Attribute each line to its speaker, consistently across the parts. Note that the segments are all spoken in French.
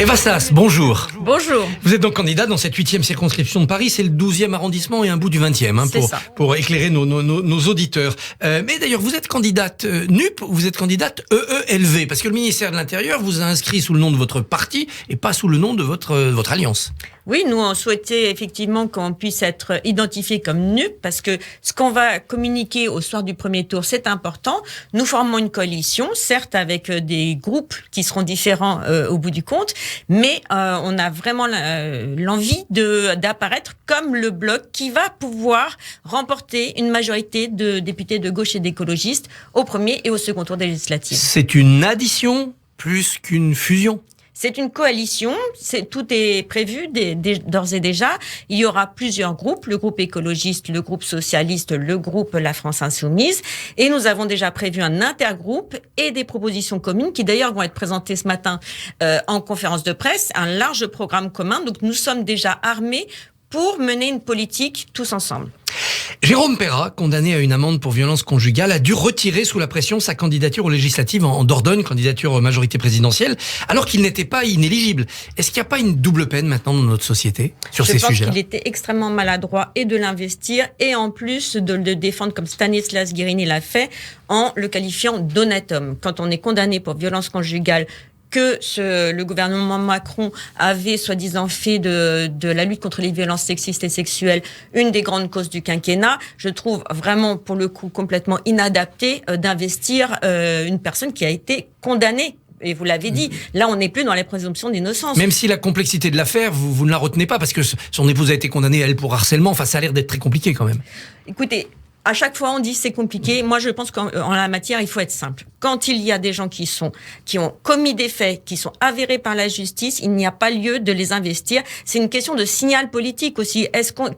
Speaker 1: Eva Sas, bonjour.
Speaker 2: Bonjour.
Speaker 1: Vous êtes donc candidate dans cette 8e circonscription de Paris, c'est le 12e arrondissement et un bout du 20e, pour éclairer nos auditeurs. Mais d'ailleurs, vous êtes candidate NUP ou vous êtes candidate EELV? Parce que le ministère de l'Intérieur vous a inscrit sous le nom de votre parti et pas sous le nom de votre alliance.
Speaker 2: Oui, nous on souhaitait effectivement qu'on puisse être identifié comme NUP parce que ce qu'on va communiquer au soir du premier tour, c'est important. Nous formons une coalition, certes avec des groupes qui seront différents au bout du compte, mais on a vraiment l'envie d'apparaître comme le bloc qui va pouvoir remporter une majorité de députés de gauche et d'écologistes au premier et au second tour des législatives.
Speaker 1: C'est une addition plus qu'une fusion?
Speaker 2: C'est une coalition, tout est prévu d'ores et déjà. Il y aura plusieurs groupes, le groupe écologiste, le groupe socialiste, le groupe La France Insoumise. Et nous avons déjà prévu un intergroupe et des propositions communes qui d'ailleurs vont être présentées ce matin en conférence de presse, un large programme commun. Donc nous sommes déjà armés pour mener une politique tous ensemble.
Speaker 1: Jérôme Perra, condamné à une amende pour violence conjugale, a dû retirer sous la pression sa candidature aux législatives en Dordogne, candidature majorité présidentielle, alors qu'il n'était pas inéligible. Est-ce qu'il n'y a pas une double peine maintenant dans notre société sur ces sujets-là?
Speaker 2: Je pense qu'il était extrêmement maladroit et de l'investir et en plus de le défendre comme Stanislas Guerini l'a fait en le qualifiant d'honnête homme. Quand on est condamné pour violence conjugale, que le gouvernement Macron avait soi-disant fait de la lutte contre les violences sexistes et sexuelles une des grandes causes du quinquennat, je trouve vraiment pour le coup complètement inadapté d'investir une personne qui a été condamnée. Et vous l'avez dit, là on n'est plus dans les présomptions d'innocence.
Speaker 1: Même si la complexité de l'affaire, vous ne la retenez pas, parce que son épouse a été condamnée, elle, pour harcèlement, enfin ça a l'air d'être très compliqué quand même.
Speaker 2: Écoutez, à chaque fois, on dit c'est compliqué. Moi, je pense qu'en la matière, il faut être simple. Quand il y a des gens qui ont commis des faits, qui sont avérés par la justice, il n'y a pas lieu de les investir. C'est une question de signal politique aussi.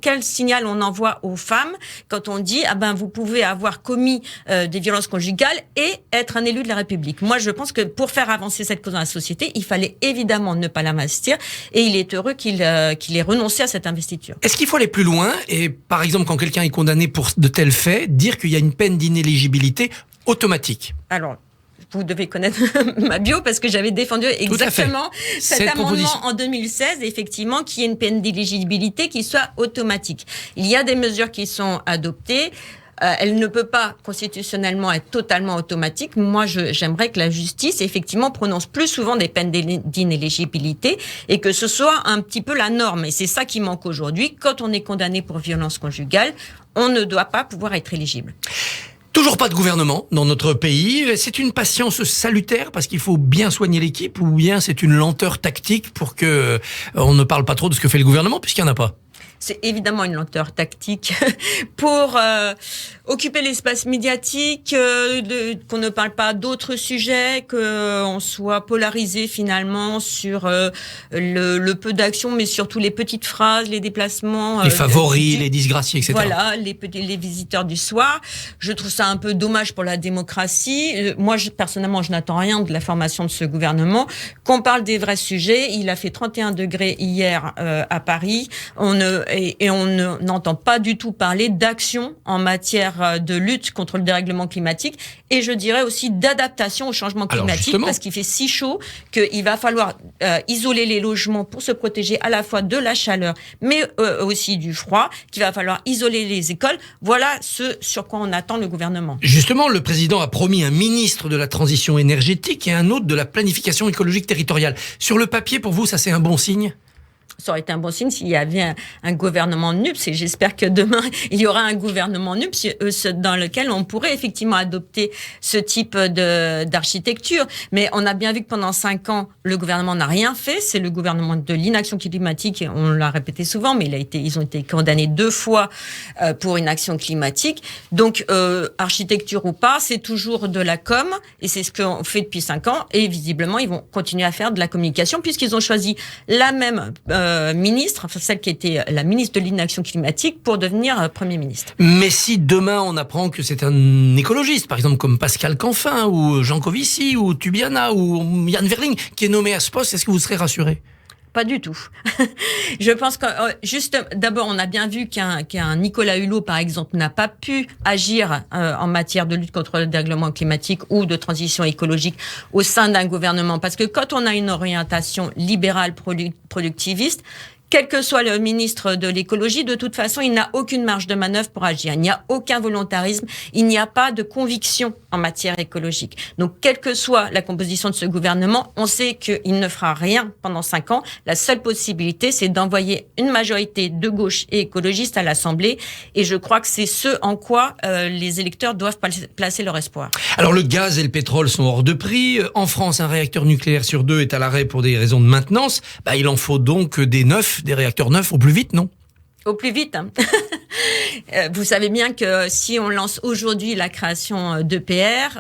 Speaker 2: Quel signal on envoie aux femmes quand on dit vous pouvez avoir commis des violences conjugales et être un élu de la République? Moi, je pense que pour faire avancer cette cause dans la société, il fallait évidemment ne pas l'investir et il est heureux qu'il ait renoncé à cette investiture.
Speaker 1: Est-ce qu'il faut aller plus loin et, par exemple, quand quelqu'un est condamné pour de tels faits, dire qu'il y a une peine d'inéligibilité automatique?
Speaker 2: Alors, vous devez connaître ma bio parce que j'avais défendu exactement cet amendement en 2016, effectivement, qu'il y ait une peine d'éligibilité qui soit automatique. Il y a des mesures qui sont adoptées. Elle ne peut pas constitutionnellement être totalement automatique. Moi, j'aimerais que la justice, effectivement, prononce plus souvent des peines d'inéligibilité et que ce soit un petit peu la norme. Et c'est ça qui manque aujourd'hui. Quand on est condamné pour violence conjugale, on ne doit pas pouvoir être éligible.
Speaker 1: Toujours pas de gouvernement dans notre pays. C'est une patience salutaire parce qu'il faut bien soigner l'équipe, ou bien c'est une lenteur tactique pour que on ne parle pas trop de ce que fait le gouvernement puisqu'il n'y en a pas?
Speaker 2: C'est évidemment une lenteur tactique pour occuper l'espace médiatique, qu'on ne parle pas d'autres sujets, qu'on soit polarisé finalement sur le peu d'action, mais surtout les petites phrases, les déplacements.
Speaker 1: Les favoris, les disgraciés, etc.
Speaker 2: Voilà, les visiteurs du soir. Je trouve ça un peu dommage pour la démocratie. Moi, personnellement, je n'attends rien de la formation de ce gouvernement. Qu'on parle des vrais sujets. Il a fait 31 degrés hier à Paris. On n'entend pas du tout parler d'action en matière de lutte contre le dérèglement climatique et je dirais aussi d'adaptation au changement climatique parce qu'il fait si chaud qu'il va falloir isoler les logements pour se protéger à la fois de la chaleur mais aussi du froid, qu'il va falloir isoler les écoles. Voilà ce sur quoi on attend le gouvernement.
Speaker 1: Justement, le président a promis un ministre de la transition énergétique et un autre de la planification écologique territoriale. Sur le papier, pour vous, ça c'est un bon signe?
Speaker 2: Ça aurait été un bon signe s'il y avait un gouvernement NUPS et j'espère que demain il y aura un gouvernement NUPS dans lequel on pourrait effectivement adopter ce type d'architecture. Mais on a bien vu que pendant 5 ans le gouvernement n'a rien fait. C'est le gouvernement de l'inaction climatique. On l'a répété souvent, mais ils ont été condamnés 2 fois pour inaction climatique. Donc architecture ou pas, c'est toujours de la com et c'est ce qu'on fait depuis 5 ans. Et visiblement ils vont continuer à faire de la communication puisqu'ils ont choisi la même ministre, enfin celle qui était la ministre de l'inaction climatique, pour devenir Premier ministre.
Speaker 1: Mais si demain on apprend que c'est un écologiste, par exemple comme Pascal Canfin, ou Jean Covici, ou Tubiana, ou Yann Verling, qui est nommé à ce poste, est-ce que vous serez rassuré?
Speaker 2: Pas du tout. Je pense que juste d'abord, on a bien vu qu'un Nicolas Hulot, par exemple, n'a pas pu agir en matière de lutte contre le dérèglement climatique ou de transition écologique au sein d'un gouvernement. Parce que quand on a une orientation libérale productiviste, quel que soit le ministre de l'écologie, de toute façon, il n'a aucune marge de manœuvre pour agir. Il n'y a aucun volontarisme, il n'y a pas de conviction en matière écologique. Donc, quelle que soit la composition de ce gouvernement, on sait qu'il ne fera rien pendant 5 ans. La seule possibilité, c'est d'envoyer une majorité de gauche et écologiste à l'Assemblée. Et je crois que c'est ce en quoi les électeurs doivent placer leur espoir.
Speaker 1: Alors, le gaz et le pétrole sont hors de prix. En France, un réacteur nucléaire sur 2 est à l'arrêt pour des raisons de maintenance. Il en faut donc des réacteurs neufs au plus vite, non ?
Speaker 2: Au plus vite. Vous savez bien que si on lance aujourd'hui la création d'EPR,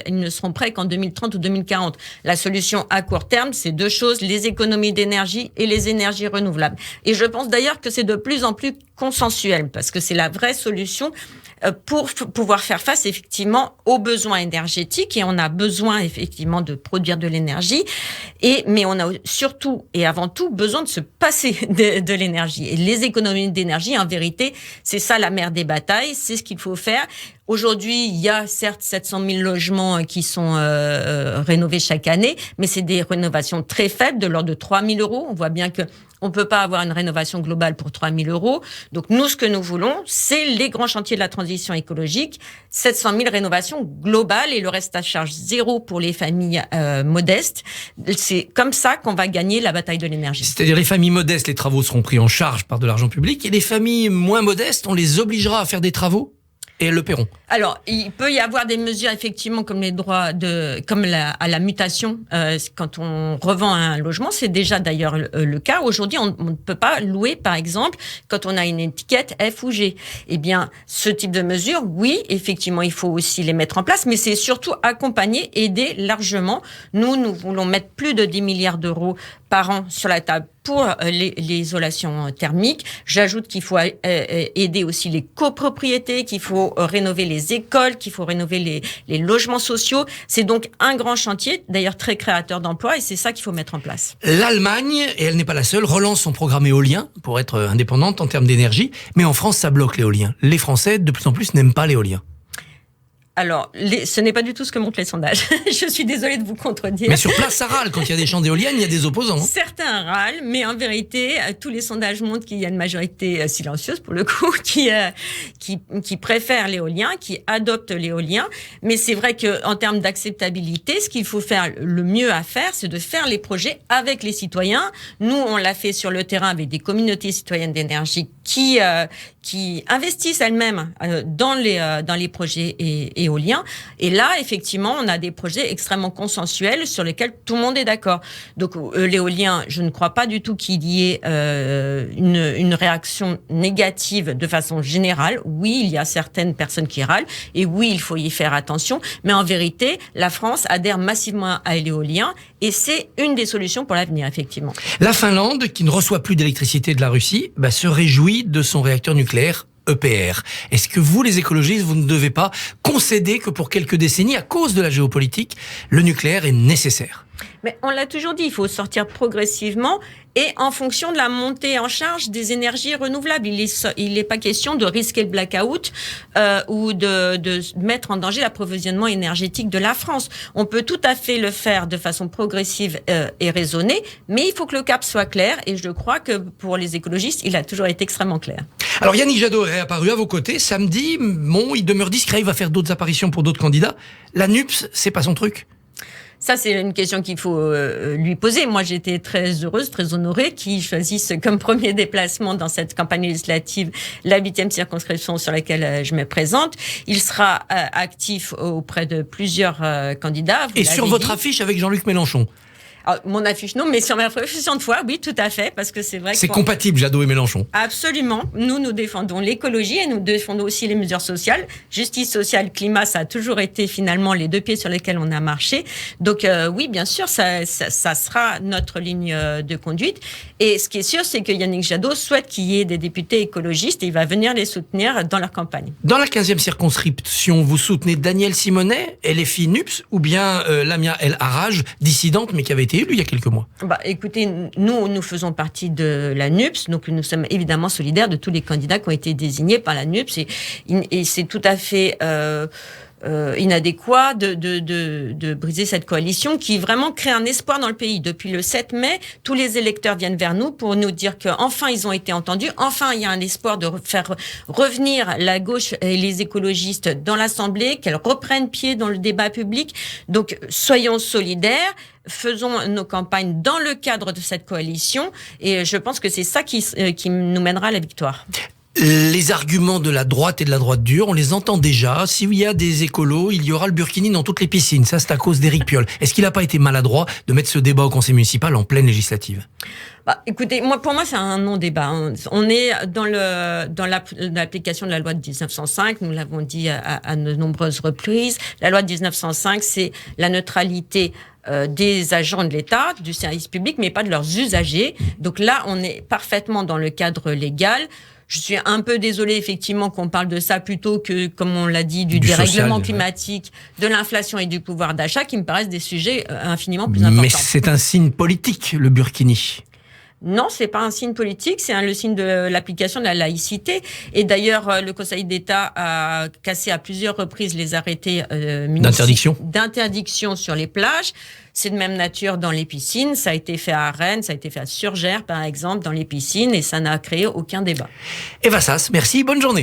Speaker 2: ils ne seront prêts qu'en 2030 ou 2040. La solution à court terme, c'est 2 choses, les économies d'énergie et les énergies renouvelables. Et je pense d'ailleurs que c'est de plus en plus consensuel, parce que c'est la vraie solution pour pouvoir faire face effectivement aux besoins énergétiques, et on a besoin effectivement de produire de l'énergie, mais on a surtout et avant tout besoin de se passer de l'énergie. Et les économies d'énergie, en vérité, c'est ça la mère des batailles, c'est ce qu'il faut faire. Aujourd'hui, il y a certes 700 000 logements qui sont rénovés chaque année, mais c'est des rénovations très faibles, de l'ordre de 3 000 €. On voit bien que on peut pas avoir une rénovation globale pour 3 000 €. Donc nous, ce que nous voulons, c'est les grands chantiers de la transition écologique, 700 000 rénovations globales et le reste à charge zéro pour les familles modestes. C'est comme ça qu'on va gagner la bataille de l'énergie.
Speaker 1: C'est-à-dire les familles modestes, les travaux seront pris en charge par de l'argent public, et les familles moins modestes, on les obligera à faire des travaux et elles le paieront.
Speaker 2: Alors, il peut y avoir des mesures effectivement comme les droits à la mutation quand on revend un logement. C'est déjà d'ailleurs le cas. Aujourd'hui, on ne peut pas louer, par exemple, quand on a une étiquette F ou G. Eh bien, ce type de mesures, oui, effectivement, il faut aussi les mettre en place, mais c'est surtout accompagner, aider largement. Nous voulons mettre plus de 10 milliards d'euros par an sur la table pour l'isolation thermique. J'ajoute qu'il faut aider aussi les copropriétés, qu'il faut rénover les écoles, qu'il faut rénover les logements sociaux. C'est donc un grand chantier, d'ailleurs très créateur d'emplois, et c'est ça qu'il faut mettre en place.
Speaker 1: L'Allemagne, et elle n'est pas la seule, relance son programme éolien pour être indépendante en termes d'énergie, mais en France, ça bloque l'éolien. Les Français, de plus en plus, n'aiment pas l'éolien.
Speaker 2: Alors, ce n'est pas du tout ce que montrent les sondages. Je suis désolée de vous contredire.
Speaker 1: Mais sur place, ça râle. Quand il y a des champs d'éoliennes, il y a des opposants.
Speaker 2: Certains râlent, mais en vérité, tous les sondages montrent qu'il y a une majorité silencieuse, pour le coup, qui préfère l'éolien, qui adopte l'éolien. Mais c'est vrai qu'en termes d'acceptabilité, ce qu'il faut faire le mieux à faire, c'est de faire les projets avec les citoyens. Nous, on l'a fait sur le terrain avec des communautés citoyennes d'énergie qui investissent elles-mêmes dans les projets éoliens. Et là, effectivement, on a des projets extrêmement consensuels sur lesquels tout le monde est d'accord. Donc, l'éolien, je ne crois pas du tout qu'il y ait une réaction négative de façon générale. Oui, il y a certaines personnes qui râlent, et oui, il faut y faire attention. Mais en vérité, la France adhère massivement à l'éolien, et c'est une des solutions pour l'avenir, effectivement.
Speaker 1: La Finlande, qui ne reçoit plus d'électricité de la Russie, se réjouit de son réacteur nucléaire EPR. Est-ce que vous, les écologistes, vous ne devez pas concéder que pour quelques décennies, à cause de la géopolitique, le nucléaire est nécessaire ?
Speaker 2: Mais on l'a toujours dit, il faut sortir progressivement et en fonction de la montée en charge des énergies renouvelables. Il n'est pas question de risquer le blackout ou de mettre en danger l'approvisionnement énergétique de la France. On peut tout à fait le faire de façon progressive et raisonnée, mais il faut que le cap soit clair, et je crois que pour les écologistes, il a toujours été extrêmement clair.
Speaker 1: Alors Yannick Jadot est réapparu à vos côtés samedi. Bon, il demeure discret, il va faire d'autres apparitions pour d'autres candidats. La NUPES, c'est pas son truc ?
Speaker 2: Ça, c'est une question qu'il faut lui poser. Moi, j'étais très heureuse, très honorée qu'il choisisse comme premier déplacement dans cette campagne législative la 8e circonscription sur laquelle je me présente. Il sera actif auprès de plusieurs candidats.
Speaker 1: Et sur votre affiche avec Jean-Luc Mélenchon ?
Speaker 2: Alors, mon affiche, non, mais sur ma profession de foi, oui, tout à fait, parce que c'est vrai que...
Speaker 1: C'est compatible, Jadot et Mélenchon.
Speaker 2: Absolument. Nous défendons l'écologie et nous défendons aussi les mesures sociales. Justice sociale, climat, ça a toujours été finalement les 2 pieds sur lesquels on a marché. Donc oui, bien sûr, ça sera notre ligne de conduite. Et ce qui est sûr, c'est que Yannick Jadot souhaite qu'il y ait des députés écologistes et il va venir les soutenir dans leur campagne.
Speaker 1: Dans la 15e circonscription, vous soutenez Daniel Simonet, LFI NUPES, ou bien Lamia El Harraj, dissidente, mais qui avait été été élu il y a quelques mois.
Speaker 2: Écoutez, nous faisons partie de la NUPS, donc nous sommes évidemment solidaires de tous les candidats qui ont été désignés par la NUPS, et c'est tout à fait inadéquat de briser cette coalition qui vraiment crée un espoir dans le pays. Depuis le 7 mai, tous les électeurs viennent vers nous pour nous dire qu'enfin ils ont été entendus, enfin il y a un espoir de faire revenir la gauche et les écologistes dans l'Assemblée, qu'elles reprennent pied dans le débat public. Donc soyons solidaires, faisons nos campagnes dans le cadre de cette coalition, et je pense que c'est ça qui nous mènera à la victoire.
Speaker 1: Les arguments de la droite et de la droite dure, on les entend déjà. S'il y a des écolos, il y aura le burkini dans toutes les piscines. Ça, c'est à cause d'Éric Piolle. Est-ce qu'il n'a pas été maladroit de mettre ce débat au conseil municipal en pleine législative ?
Speaker 2: Écoutez, pour moi, c'est un non-débat. On est dans l'application de la loi de 1905. Nous l'avons dit à de nombreuses reprises. La loi de 1905, c'est la neutralité des agents de l'État, du service public, mais pas de leurs usagers. Donc là, on est parfaitement dans le cadre légal. Je suis un peu désolée, effectivement, qu'on parle de ça plutôt que, comme on l'a dit, du dérèglement climatique, de l'inflation et du pouvoir d'achat, qui me paraissent des sujets infiniment plus importants.
Speaker 1: Mais c'est un signe politique, le burkini.
Speaker 2: Non, c'est pas un signe politique, c'est le signe de l'application de la laïcité. Et d'ailleurs, le Conseil d'État a cassé à plusieurs reprises les arrêtés d'interdiction sur les plages. C'est de même nature dans les piscines. Ça a été fait à Rennes, ça a été fait à Surgères, par exemple, dans les piscines, et ça n'a créé aucun débat.
Speaker 1: Eva Sas, merci, bonne journée.